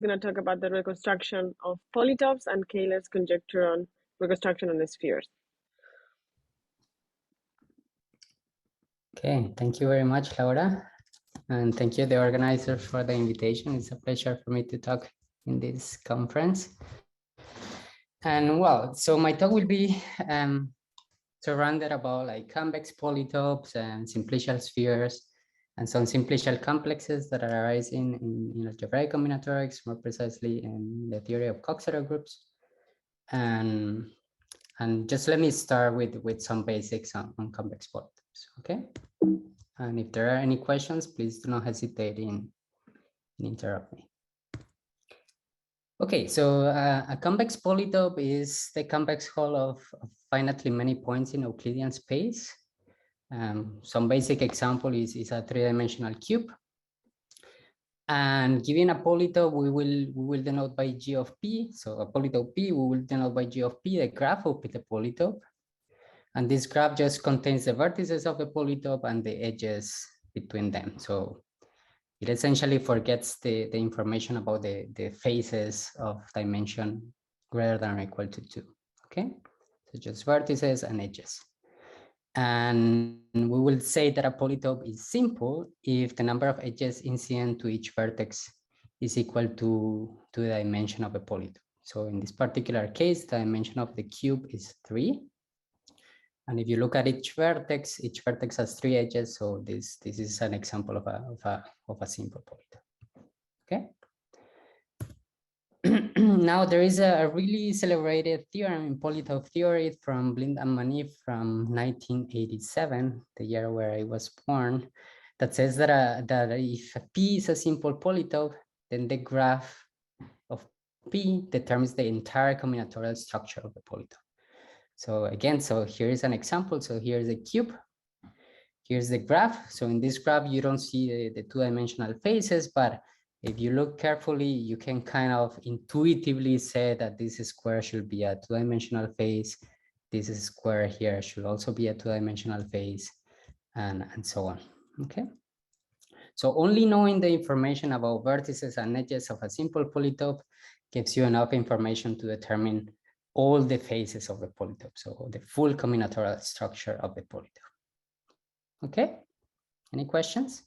going to talk about the reconstruction of polytopes and Kalai's conjecture on reconstruction on the spheres. Okay, thank you very much, Laura. And thank you, the organizers, for the invitation. It's a pleasure for me to talk in this conference. And well, so my talk will be surrounded about like convex polytopes and simplicial spheres and some simplicial complexes that are arising in algebraic combinatorics, more precisely in the theory of Coxeter groups. And just let me start with some basics on convex polytopes, okay? And if there are any questions, please do not hesitate in interrupt me. Okay, so a convex polytope is the convex hull of finitely many points in Euclidean space. Some basic example is a three-dimensional cube. And given a polytope, we will denote by G of P. So a polytope P, we will denote by G of P, the graph of the polytope. And this graph just contains the vertices of the polytope and the edges between them. So it essentially forgets the information about the faces of dimension greater than or equal to 2, okay? So just vertices and edges. And we will say that a polytope is simple if the number of edges incident to each vertex is equal to the dimension of a polytope. So in this particular case, the dimension of the cube is 3. And if you look at each vertex has 3 edges. So this is an example of a simple polytope. Okay. Now there is a really celebrated theorem in polytope theory from Blind and Manif from 1987, the year where I was born, that says that if P is a simple polytope, then the graph of P determines the entire combinatorial structure of the polytope. So again, so here is an example. So here's a cube. Here's the graph. So in this graph, you don't see the two-dimensional faces, but if you look carefully, you can kind of intuitively say that this square should be a two-dimensional face. This square here should also be a two-dimensional face, and so on. Okay. So only knowing the information about vertices and edges of a simple polytope gives you enough information to determine all the faces of the polytope, so the full combinatorial structure of the polytope. Okay, any questions?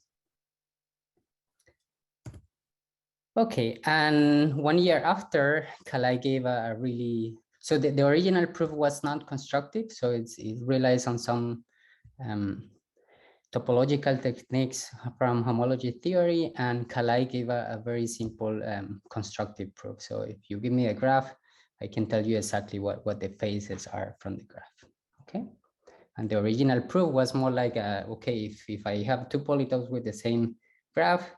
Okay, and 1 year after, Kalai gave a really, so the original proof was not constructive, so it relies on some topological techniques from homology theory, and Kalai gave a very simple constructive proof. So if you give me a graph, I can tell you exactly what the faces are from the graph, okay? And the original proof was more like, okay, if I have 2 polytopes with the same graph,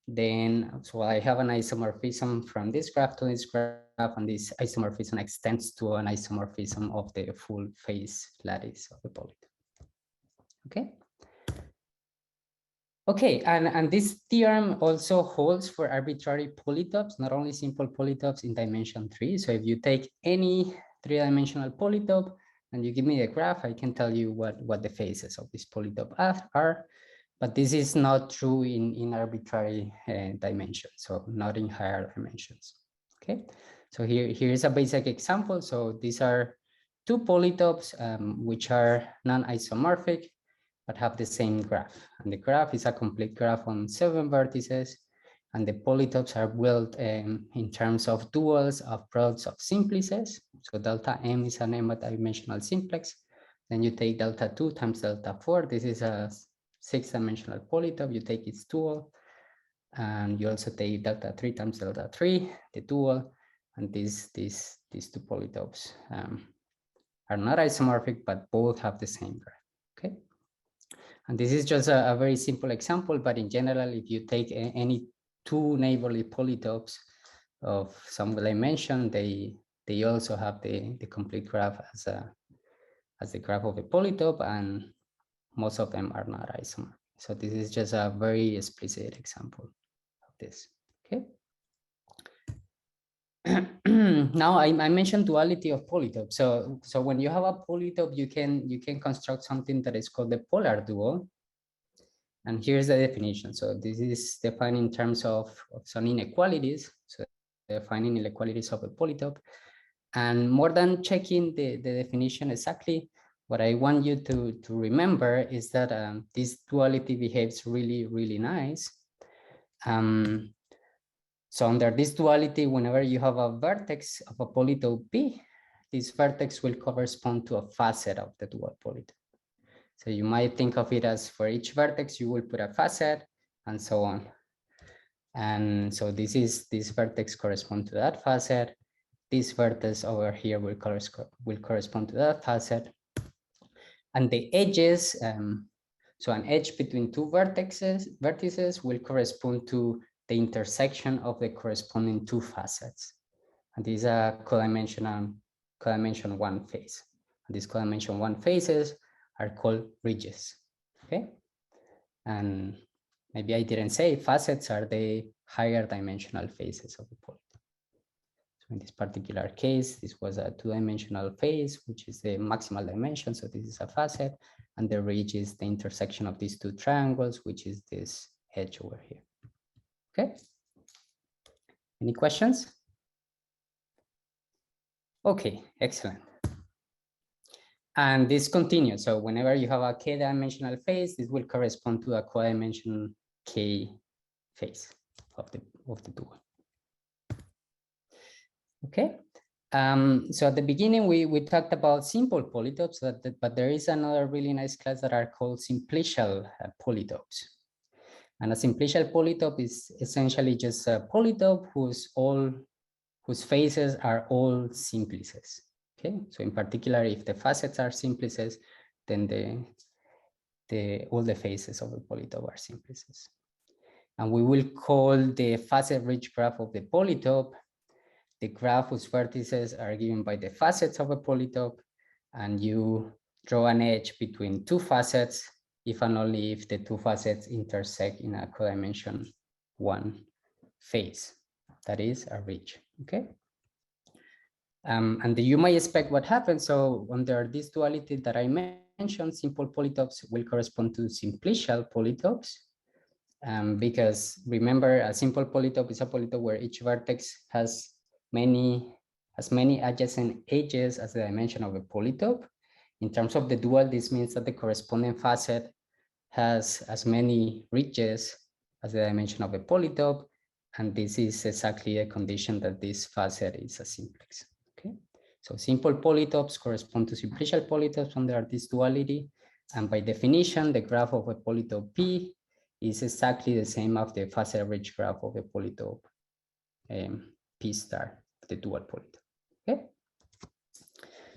then so I have an isomorphism from this graph to this graph, and this isomorphism extends to an isomorphism of the full face lattice of the polytope, okay? Okay, and this theorem also holds for arbitrary polytopes, not only simple polytopes in dimension 3. So if you take any 3-dimensional polytope and you give me a graph, I can tell you what the faces of this polytope are. But this is not true in arbitrary dimensions, so not in higher dimensions. Okay, so here is a basic example. So these are 2 polytopes which are non-isomorphic, but have the same graph. And the graph is a complete graph on 7 vertices. And the polytopes are built in terms of duals of products of simplices. So delta M is an m-dimensional simplex. Then you take delta 2 times delta 4. This is a 6-dimensional polytope. You take its dual. And you also take delta 3 times delta 3, the dual. And these 2 polytopes are not isomorphic, but both have the same graph. Okay. And this is just a very simple example, but in general, if you take any 2 neighborly polytopes of some dimension, they also have the complete graph as the graph of a polytope, and most of them are not isomorphic. So this is just a very explicit example of this. Okay. Now I mentioned duality of polytope. So when you have a polytope, you can construct something that is called the polar dual. And here's the definition. So this is defined in terms of some inequalities. So defining inequalities of a polytope. And more than checking the definition exactly, what I want you to remember is that this duality behaves really, really nice. So under this duality, whenever you have a vertex of a polytope P, this vertex will correspond to a facet of the dual polytope. So you might think of it as for each vertex, you will put a facet and so on. And so this vertex correspond to that facet. This vertex over here will correspond to that facet. And the edges, so an edge between two vertices will correspond to the intersection of the corresponding two facets. And these are codimension one face. And these codimension one faces are called ridges, okay? And maybe I didn't say facets are the higher dimensional faces of the polytope. So in this particular case, this was a two-dimensional face, which is the maximal dimension. So this is a facet, and the ridge is the intersection of these two triangles, which is this edge over here. Okay. Any questions? Okay, excellent. And this continues. So whenever you have a k-dimensional face, this will correspond to a co-dimension k face of the dual. Okay. So at the beginning, we talked about simple polytopes, but there is another really nice class that are called simplicial polytopes. And a simplicial polytope is essentially just a polytope whose faces are all simplices. Okay, so in particular, if the facets are simplices, then all the faces of the polytope are simplices. And we will call the facet-rich graph of the polytope the graph whose vertices are given by the facets of a polytope, and you draw an edge between two facets if and only if the two facets intersect in a codimension one face, that is a ridge, okay? And you might expect what happens. So under this duality that I mentioned, simple polytopes will correspond to simplicial polytopes. Because remember, a simple polytope is a polytope where each vertex has many adjacent edges as the dimension of a polytope. In terms of the dual, this means that the corresponding facet has as many ridges as the dimension of a polytope, and this is exactly a condition that this facet is a simplex. Okay, so simple polytopes correspond to simplicial polytopes under this duality, and by definition, the graph of a polytope P is exactly the same as the facet-rich graph of a polytope P star, the dual polytope. Okay,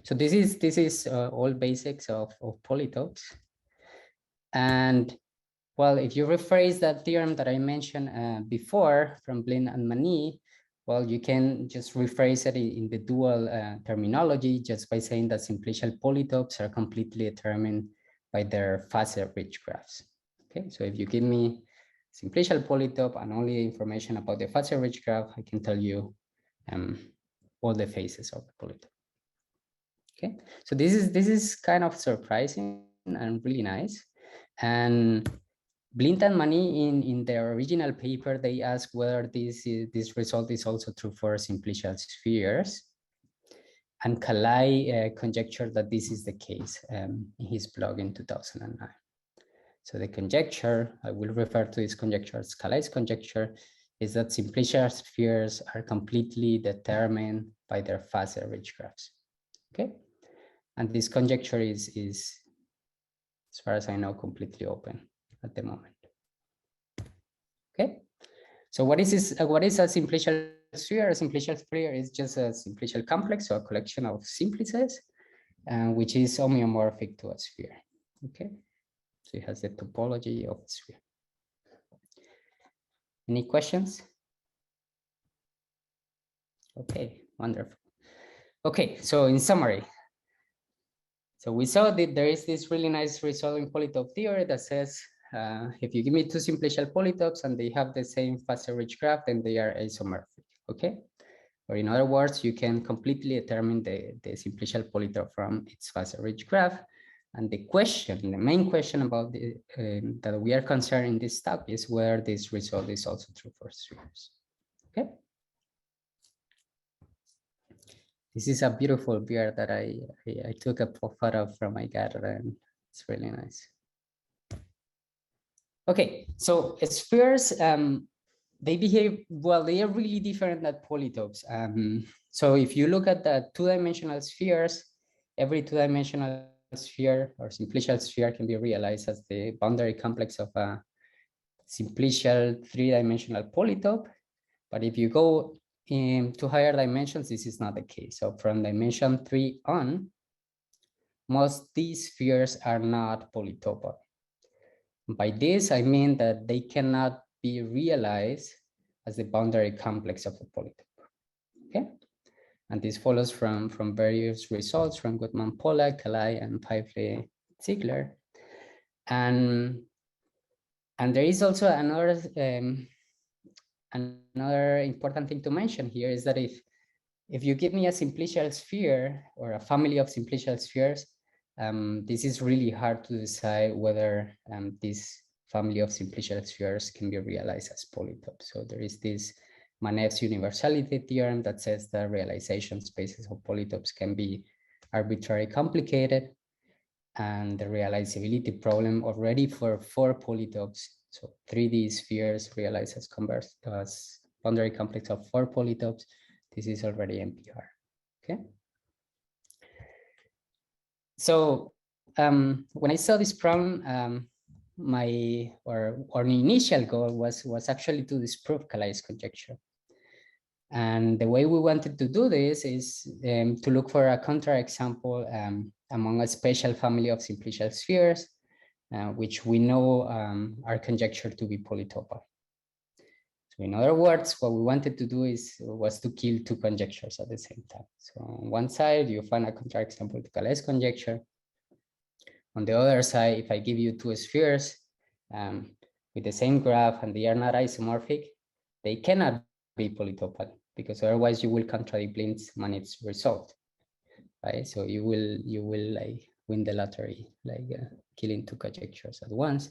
so this is all basics of polytopes. And well, if you rephrase that theorem that I mentioned before from Blin and Mani, well, you can just rephrase it in the dual terminology just by saying that simplicial polytopes are completely determined by their facet-rich graphs. Okay, so if you give me simplicial polytope and only information about the facet-rich graph, I can tell you all the faces of the polytope. Okay, so this is kind of surprising and really nice. And Blint and Mani in their original paper, they asked whether this result is also true for simplicial spheres. And Kalai conjectured that this is the case in his blog in 2009. So the conjecture, I will refer to this conjecture as Kalai's conjecture, is that simplicial spheres are completely determined by their facet-rich graphs. Okay, and this conjecture is, as far as I know, completely open at the moment. Okay, so what is this? What is a simplicial sphere? A simplicial sphere is just a simplicial complex, so a collection of simplices, which is homeomorphic to a sphere. Okay, so it has the topology of the sphere. Any questions? Okay, wonderful. Okay, so in summary, so we saw that there is this really nice result in polytope theory that says if you give me two simplicial polytopes and they have the same facet-rich graph, then they are isomorphic. Okay, or in other words, you can completely determine the simplicial polytope from its facet-rich graph. And the main question about that we are concerned in this talk is whether this result is also true for spheres. Okay. This is a beautiful beard that I took a photo from my garden, and it's really nice. Okay, so spheres, they behave, well, they are really different than polytopes. So if you look at the two-dimensional spheres, every two-dimensional sphere or simplicial sphere can be realized as the boundary complex of a simplicial three-dimensional polytope. But if you go into higher dimensions, this is not the case. So from dimension 3 on, most these spheres are not polytopal. By this, I mean that they cannot be realized as the boundary complex of the polytope. Okay, and this follows from various results from Goodman-Pollack, Kalai, and Pfeiffer-Ziegler. And there is also another important thing to mention here is that if you give me a simplicial sphere or a family of simplicial spheres, this is really hard to decide whether this family of simplicial spheres can be realized as polytopes. So there is this Manev's universality theorem that says that realization spaces of polytopes can be arbitrarily complicated, and the realizability problem already for 4 polytopes, so 3D spheres realized as boundary complex of 4 polytopes, this is already NPR. Okay. So when I saw this problem, my initial goal was actually to disprove Kalai's conjecture. And the way we wanted to do this is to look for a counterexample among a special family of simplicial spheres, which we know are conjectured to be polytopal. So in other words, what we wanted to do was to kill 2 conjectures at the same time. So on one side, you find a counterexample to Kalai's conjecture. On the other side, if I give you 2 spheres with the same graph and they are not isomorphic, they cannot be polytopal, because otherwise you will contradict Blind's result, right? So you will like win the lottery, like killing 2 conjectures at once.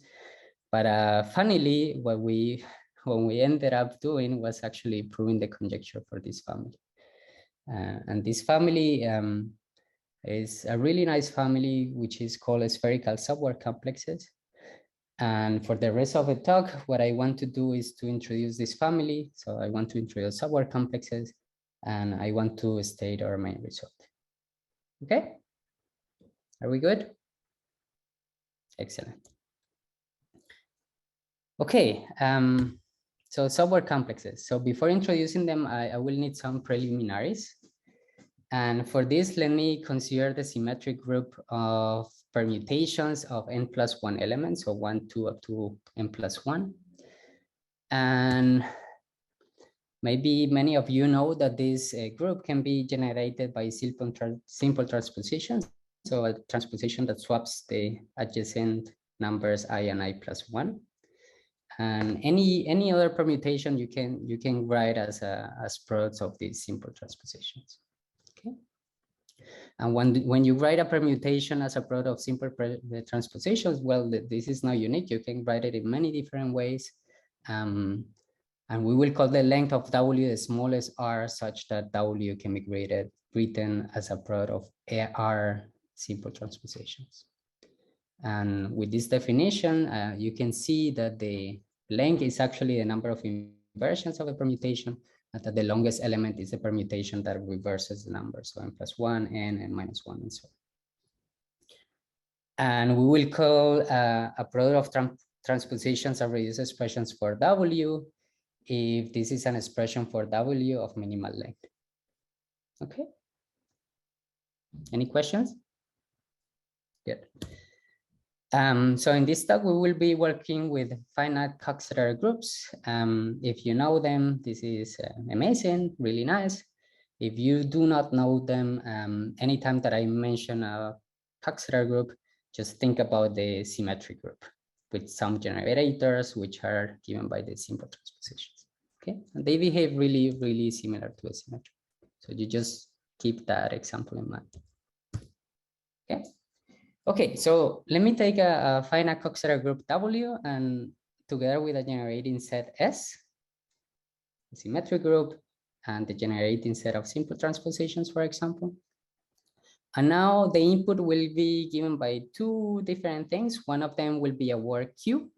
But funnily, what we ended up doing was actually proving the conjecture for this family, and this family is a really nice family, which is called spherical subword complexes. And for the rest of the talk, what I want to do is to introduce this family. So I want to introduce subword complexes, and I want to state our main result. Okay, are we good? Excellent. Okay, so subword complexes. So before introducing them, I will need some preliminaries. And for this, let me consider the symmetric group of permutations of n+1 elements, so 1, 2, up to n+1. And maybe many of you know that this group can be generated by simple transpositions. So a transposition that swaps the adjacent numbers I and I+1. And any other permutation you can write as products of these simple transpositions. Okay. And when you write a permutation as a product of simple transpositions, well, this is not unique. You can write it in many different ways. And we will call the length of W the smallest r, such that W can be written as a product of R simple transpositions. And with this definition, you can see that the length is actually the number of inversions of a permutation, and that the longest element is the permutation that reverses the number. So n+1, n -1, and so on. And we will call a product of transpositions of reduced expressions for W if this is an expression for W of minimal length. Okay. Any questions? Good. So in this talk, we will be working with finite Coxeter groups. If you know them, this is amazing, really nice. If you do not know them, anytime that I mention a Coxeter group, just think about the symmetric group with some generators, which are given by the simple transpositions. Okay, and they behave really, really similar to a symmetric. So you just keep that example in mind. Okay. Okay, so let me take a finite Coxeter group W, and together with a generating set S, a symmetric group, and the generating set of simple transpositions, for example. And now the input will be given by two different things. One of them will be a word Q,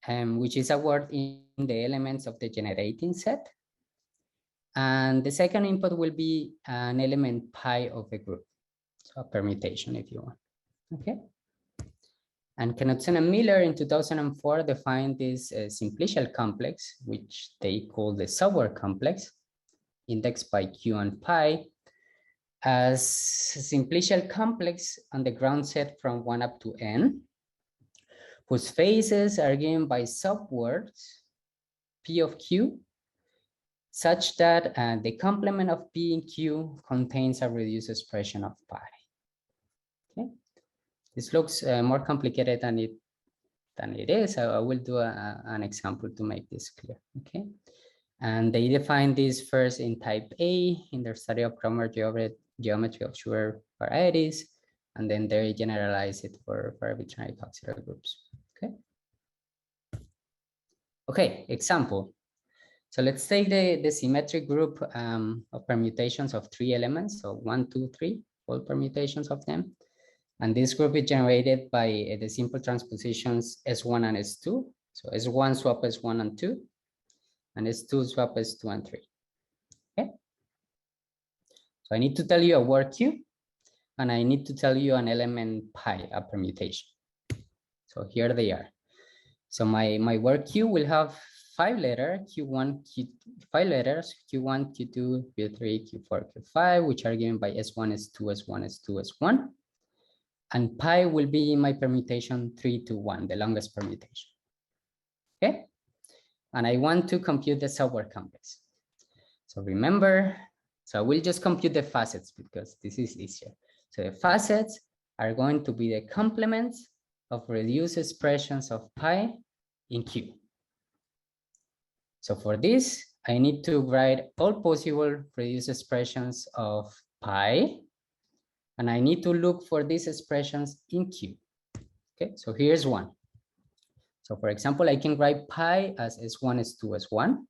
which is a word in the elements of the generating set. And the second input will be an element pi of the group. So a permutation if you want, okay? And Knudsen and Miller in 2004 defined this simplicial complex, which they call the subword complex, indexed by Q and pi, as a simplicial complex on the ground set from 1 up to n, whose phases are given by subwords P of Q, such that the complement of P in Q contains a reduced expression of pi. Okay, this looks more complicated than it is. I will do an example to make this clear. Okay, and they define this first in type A in their study of grammar geometry of Schur varieties, and then they generalize it for arbitrary auxiliary groups. Okay. Okay, example. So let's take the symmetric group of permutations of 3 elements. So 1, 2, 3, all permutations of them. And this group is generated by the simple transpositions S1 and S2. So S1 swap S1 and 2, and S2 swap S2 and 3. Okay. So I need to tell you a word Q, and I need to tell you an element pi, a permutation. So here they are. So my word Q will have 5 letters, Q1, Q, 5 letters, Q1, Q2, Q3, Q4, Q5, which are given by S1, S2, S1, S2, S1. And pi will be my permutation 3 to 1, the longest permutation. Okay? And I want to compute the subword complex. So remember, so I will just compute the facets because this is easier. So the facets are going to be the complements of reduced expressions of pi in Q. So for this, I need to write all possible reduced expressions of pi, and I need to look for these expressions in Q. Okay, so here's one. So for example, I can write pi as S1, S2, S1.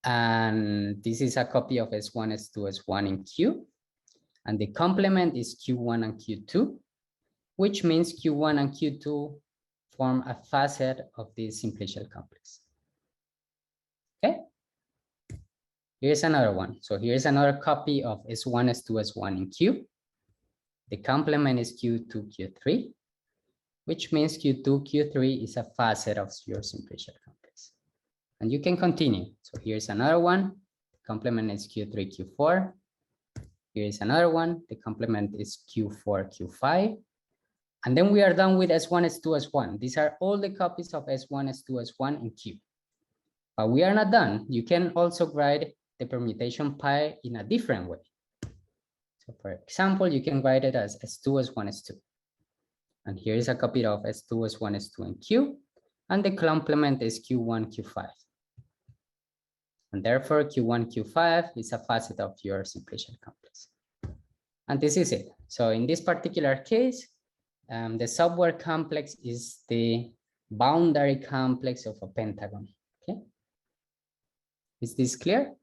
And this is a copy of S1, S2, S1 in Q. And the complement is Q1 and Q2, which means Q1 and Q2 form a facet of this simplicial complex. Okay. Here's another one. So here's another copy of S1, S2, S1 in Q. The complement is Q2, Q3, which means Q2, Q3 is a facet of your simplicial complex. And you can continue. So here's another one. The complement is Q3, Q4. Here's another one. The complement is Q4, Q5. And then we are done with S1, S2, S1. These are all the copies of S1, S2, S1 in Q. But we are not done. You can also write the permutation pi in a different way. So for example, you can write it as S2, S1, S2. And here is a copy of S2, S1, S2 in Q. And the complement is Q1, Q5. And therefore, Q1, Q5 is a facet of your simplicial complex. And this is it. So in this particular case, the subword complex is the boundary complex of a pentagon. Okay. Is this clear?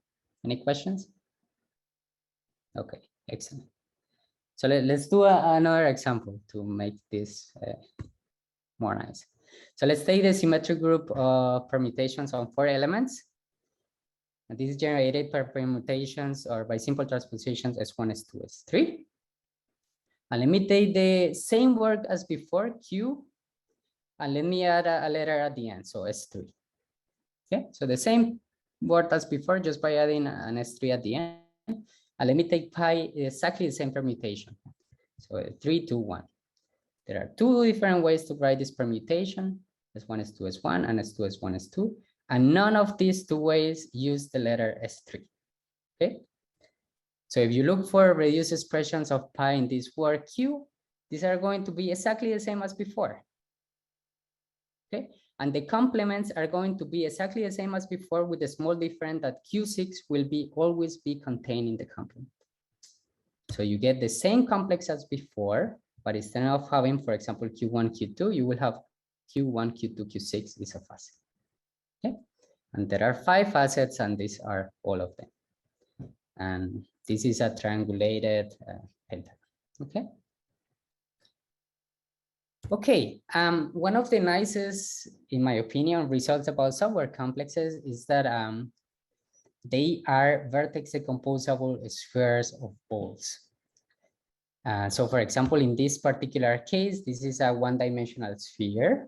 Any questions? Okay, excellent. So let's do another example to make this more nice. So let's take the symmetric group of permutations on 4 elements. And this is generated by permutations or by simple transpositions S1, S2, S3. And let me take the same word as before, Q, and let me add a letter at the end, so S3. Okay, so the same word as before, just by adding an S3 at the end. And let me take pi, exactly the same permutation. So 3, 2, 1. There are 2 different ways to write this permutation. S1, S2, S1, and S2, S1, S2. And none of these 2 ways use the letter S3. Okay. So if you look for reduced expressions of pi in this word Q, these are going to be exactly the same as before. Okay. And the complements are going to be exactly the same as before, with a small difference that Q6 will always be contained in the complement. So you get the same complex as before, but instead of having, for example, Q1, Q2, you will have Q1, Q2, Q6 is a facet. Okay. And there are 5 facets, and these are all of them. And this is a triangulated pentagon. Okay. Okay. One of the nicest, in my opinion, results about software complexes is that they are vertex decomposable spheres of balls. So for example, in this particular case, this is a one-dimensional sphere.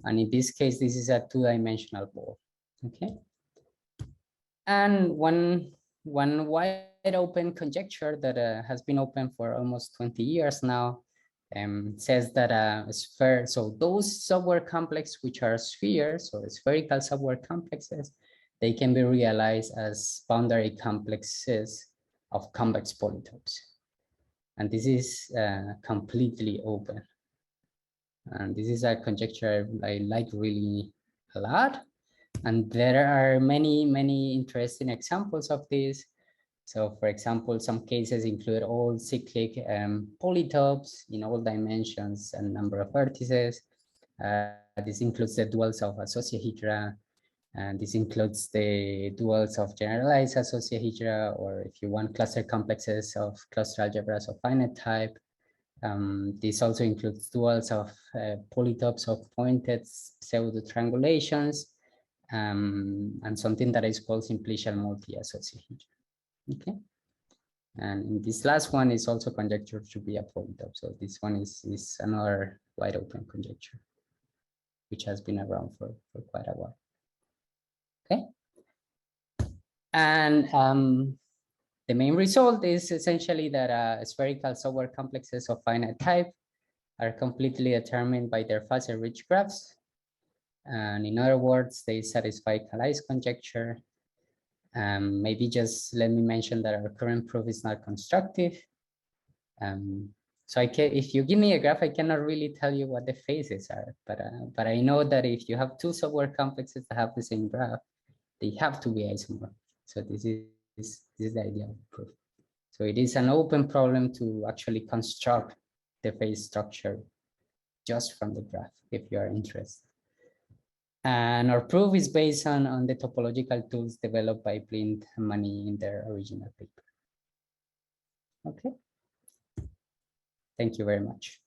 And in this case, this is a two-dimensional ball. Okay. And one wide open conjecture that has been open for almost 20 years now says that a sphere, so those software complexes which are spheres or spherical software complexes, they can be realized as boundary complexes of convex polytopes. And this is completely open. And this is a conjecture I like really a lot. And there are many, many interesting examples of this. So for example, some cases include all cyclic polytopes in all dimensions and number of vertices. This includes the duals of associahedra, and this includes the duals of generalized associahedra, or if you want, cluster complexes of cluster algebras of finite type. This also includes duals of polytopes of pointed pseudo triangulations, and something that is called simplicial multi-associahedra. Okay. And in this last one is also conjectured to be a polytope. So this one is another wide open conjecture, which has been around for quite a while. Okay. And the main result is essentially that spherical software complexes of finite type are completely determined by their fuzzy-rich graphs. And in other words, they satisfy Kalai's conjecture. Maybe just let me mention that our current proof is not constructive. So if you give me a graph, I cannot really tell you what the phases are, but I know that if you have 2 software complexes that have the same graph, they have to be isomorphic. So this is the idea of the proof. So it is an open problem to actually construct the phase structure just from the graph, if you are interested. And our proof is based on the topological tools developed by Blind and Mani in their original paper. Okay. Thank you very much.